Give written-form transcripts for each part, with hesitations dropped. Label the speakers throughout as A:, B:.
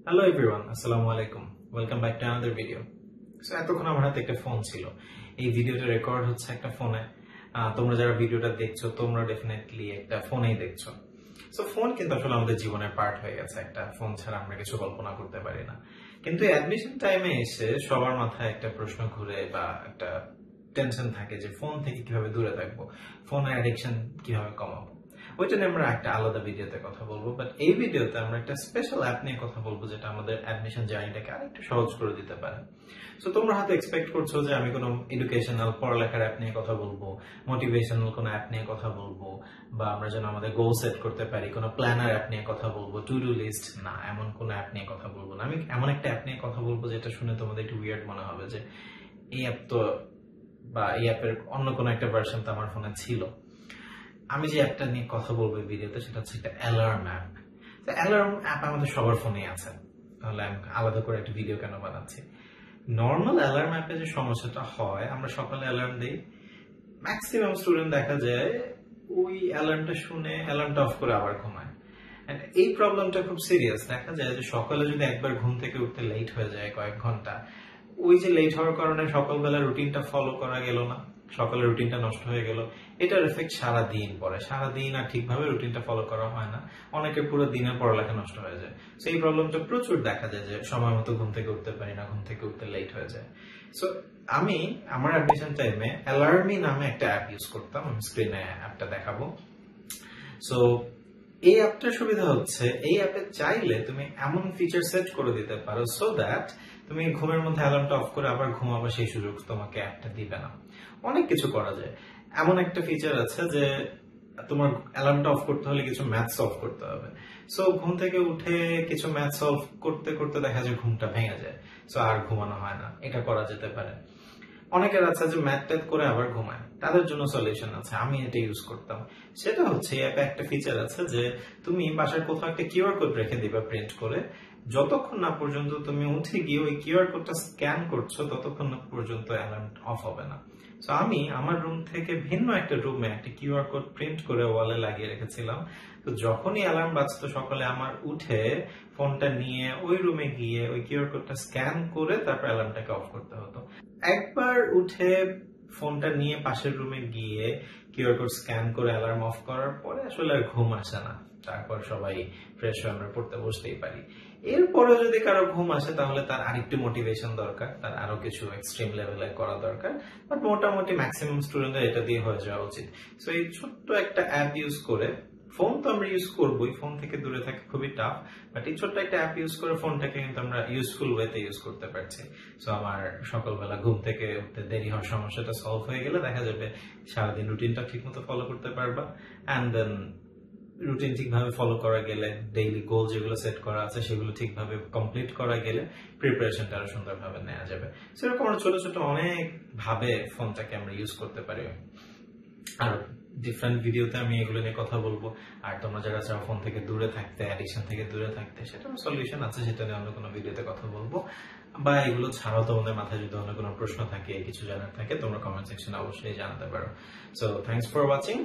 A: Hello everyone, আসসালামু আলাইকুম। Welcome back to another video. So এতক্ষণ আমার হাতে একটা ফোন ছিল। এই ভিডিওটা রেকর্ড হচ্ছে একটা ফোনে। তোমরা যারা ভিডিওটা দেখছো তোমরা ডেফিনেটলি একটা ফোনেই দেখছো। সো ফোন কিন্তু আসলে আমাদের জীবনের পার্ট হয়ে গেছে। একটা ফোন ছাড়া আমরা কিছু কল্পনা করতে পারি না। কিন্তু অ্যাডমিশন টাইমে এসে সবার মাথায় একটা প্রশ্ন ঘুরে বা একটা টেনশন থাকে যে ফোন থেকে কিভাবে দূরে থাকবো, ফোনের অ্যাডিকশন কিভাবে কমাবো। ওইটা নিয়ে আমরা একটা আলাদা ভিডিওতে কথা বলবো, বাট এই ভিডিওতে আমরা একটা স্পেশাল অ্যাপ নিয়ে কথা বলবো যেটা আমাদের অ্যাডমিশন জার্নিটাকে আরেকটু সহজ করে দিতে পারে। সো তোমরা হয়তো এক্সপেক্ট করছো যে আমি কোনো এডুকেশনাল পড়ালেখার অ্যাপ নিয়ে কথা বলবো, মোটিভেশনাল কোনো অ্যাপ নিয়ে কথা বলবো, বা আমরা যেন আমাদের গোল সেট করতে পারি কোনো প্ল্যানার অ্যাপ নিয়ে কথা বলবো, টু ডু লিস্ট না, এমন কোনো অ্যাপ নিয়ে কথা বলবো না। আমি এমন একটা অ্যাপ নিয়ে কথা বলবো যেটা শুনে তোমাদের একটু উইয়ার্ড মনে হবে যে এই অ্যাপ তো, বা এই অ্যাপের অন্য কোনো একটা ভার্সন তো আমার ফোনে ছিল। আমি যে অ্যাপটা নিয়ে কথা বলবো এই ভিডিওতে সেটা হচ্ছে একটা অ্যালার্ম অ্যাপ। তো অ্যালার্ম অ্যাপ আমাদের সবার ফোনেই আছে, তাহলে আমি আলাদা করে একটা ভিডিও কেন বানাচ্ছি। নর্মাল অ্যালার্ম অ্যাপে যে সমস্যাটা হয়, আমরা সকালে অ্যালার্ম দিই, ম্যাক্সিমাম স্টুডেন্ট দেখা যায় ওই অ্যালার্মটা শুনে অ্যালার্মটা অফ করে আবার ঘুমায়। এই প্রবলেমটা খুব সিরিয়াস। দেখা যায় যে সকালে যদি একবার ঘুম থেকে উঠতে লেট হয়ে যায় কয়েক ঘন্টা, ওই যে লেট হওয়ার কারণে সকালবেলা রুটিনটা ফলো করা গেল না, সকালের রুটিনটা নষ্ট হয়ে গেল, এটার এফেক্ট সারাদিন পরে, সারাদিন আর ঠিকভাবে রুটিনটা ফলো করা হয় না, অনেকের পুরো দিনের পড়ালেখা নষ্ট হয়ে যায়। সো এই প্রবলেমটা প্রচুর দেখা যায় যে সময় মতো ঘুম থেকে উঠতে পারি না, ঘুম থেকে উঠতে লেট হয়ে যায়। সো আমি আমার অ্যাডমিশন টাইমে অ্যালার্মি নামে একটা অ্যাপ ইউজ করতাম, আমি স্ক্রিনে অ্যাপটা দেখাবো। সো এই অ্যাপটার সুবিধা হচ্ছে এই অ্যাপে চাইলে তুমি এমন ফিচার সেট করে দিতে পারো সো দ্যাট তুমি ঘুমের মধ্যে অ্যালার্মটা অফ করে আবার ঘুমাবে, সেই সুযোগ তোমাকে অ্যাপটা দিবে না। অনেক কিছু করা যায়। এমন একটা ফিচার আছে যে তোমার অ্যালার্মটা অফ করতে হলে কিছু ম্যাথ সলভ করতে হবে। সো ঘুম থেকে উঠে কিছু ম্যাথ সলভ করতে করতে দেখা যায় ঘুমটা ভেঙে যায়, সো আর ঘুমানো হয় না। এটা করা যেতে পারে। অনেকের আছে যে ম্যাথ ট্যাথ করে আবার ঘুমায়, তাদের জন্য সলিউশন আছে, আমি এটা ইউজ করতাম। সেটা হচ্ছে অ্যাপে একটা ফিচার আছে যে তুমি বাসার কোথাও একটা কিউআর কোড রেখে দিবা প্রিন্ট করে, যতক্ষণ না পর্যন্ত তুমি উঠে গিয়ে ওই কিউআর কোডটা স্ক্যান করছো ততক্ষণ না পর্যন্ত অ্যালার্ম অফ হবে না। সো আমি আমার রুম থেকে ভিন্ন একটা রুমে একটা কিউআর কোড প্রিন্ট করে ওয়ালে লাগিয়ে রেখেছিলাম। তো যখনই অ্যালার্ম বাজতো সকালে, আমার উঠে ফোনটা নিয়ে ওই রুমে গিয়ে ওই কিউআর কোডটা স্ক্যান করে তারপর অ্যালার্মটাকে অফ করতে হতো। একবার উঠে ফোনটা নিয়ে পাশের রুমে গিয়ে কিউআর কোড স্ক্যান করে অ্যালার্ম অফ করার পরে আসলে আর ঘুম আসে না। তারপর সবাই ফ্রেশ হয়ে আমরা পড়তে বসতেই পারি। এরপরে যদি কারো ঘুম আসে তাহলে তার আরেকটু মোটিভেশন দরকার, তার আরো কিছু এক্সট্রিম লেভেলে করা দরকার, বাট মোটামুটি ম্যাক্সিমাম স্টুডেন্টদের এটা দিয়ে হয়ে যাওয়া উচিত। সো এই ছোট্ট একটা অ্যাপ ইউজ করে, ফোন তো আমরা ইউজ করবোই, ফোন থেকে দূরে থাকা খুবই টাফ, বাট এই ছোট্ট একটা অ্যাপ ইউজ করে ফোনটাকে কিন্তু আমরা ইউজফুল ওয়েতে ইউজ করতে পারছি। সো আমার সকালবেলা ঘুম থেকে উঠতে দেরি হওয়ার সমস্যাটা সলভ হয়ে গেলে দেখা যাবে সারাদিন রুটিনটা ঠিক মতো ফলো করতে পারবা। অ্যান্ড দেন রুটিন ঠিকভাবে ফলো করা গেলে, ডেইলি গোল যেগুলো সেট করা আছে সেগুলো ঠিকভাবে কমপ্লিট করা গেলে প্রিপারেশনটা আরো সুন্দরভাবে নেওয়া যাবে। সেরকম আমরা ছোট ছোট অনেক ভাবে ফোনটাকে আমরা ইউজ করতে পারি। আর ডিফারেন্ট ভিডিওতে আমি এগুলো নিয়ে কথা বলবো। আর তোমরা যারা চাও ফোন থেকে দূরে থাকতে, অ্যাডিকশন থেকে দূরে থাকতে, সেটার সলিউশন আছে, সেটা নিয়ে অন্য কোনো ভিডিওতে কথা বলবো। বা এগুলো ছাড়াও তোমাদের মাথায় যদি অন্য কোনো প্রশ্ন থাকে, কিছু জানার থাকে, তোমরা কমেন্ট সেকশনে অবশ্যই জানাতে পারো। So thanks for watching,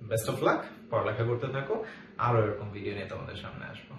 A: best of luck, পড়ালেখা করতে থাকো, আরো এরকম ভিডিও নিয়ে তোমাদের সামনে আসবো।